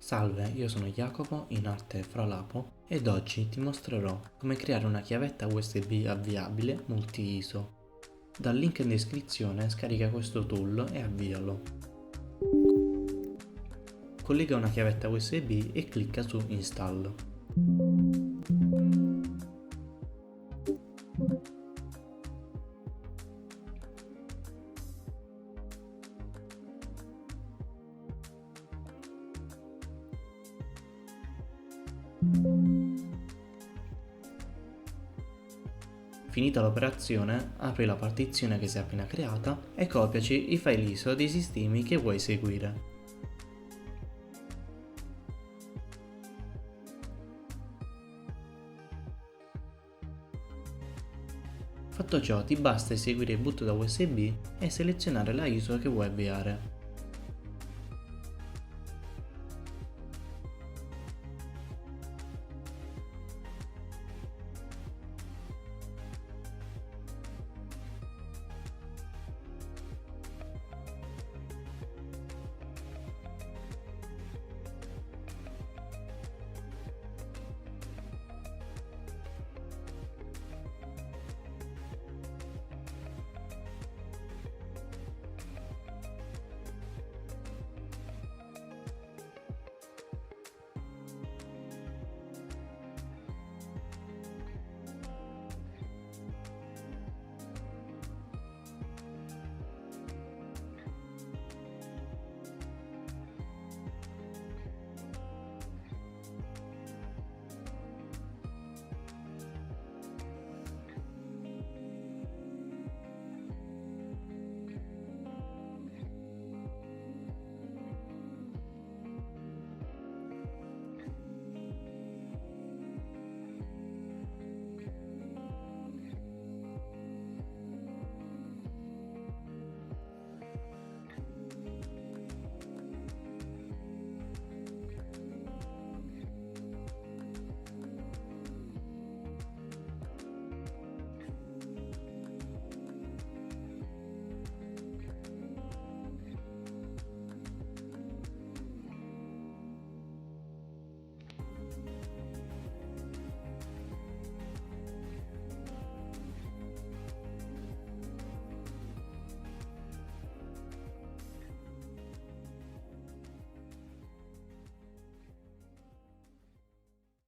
Salve, io sono Jacopo, in arte Fralapo, ed oggi ti mostrerò come creare una chiavetta USB avviabile multi-ISO. Dal link in descrizione scarica questo tool e avvialo. Collega una chiavetta USB e clicca su Install. Finita l'operazione, apri la partizione che si è appena creata e copiaci i file ISO dei sistemi che vuoi eseguire. Fatto ciò, ti basta eseguire il boot da USB e selezionare la ISO che vuoi avviare.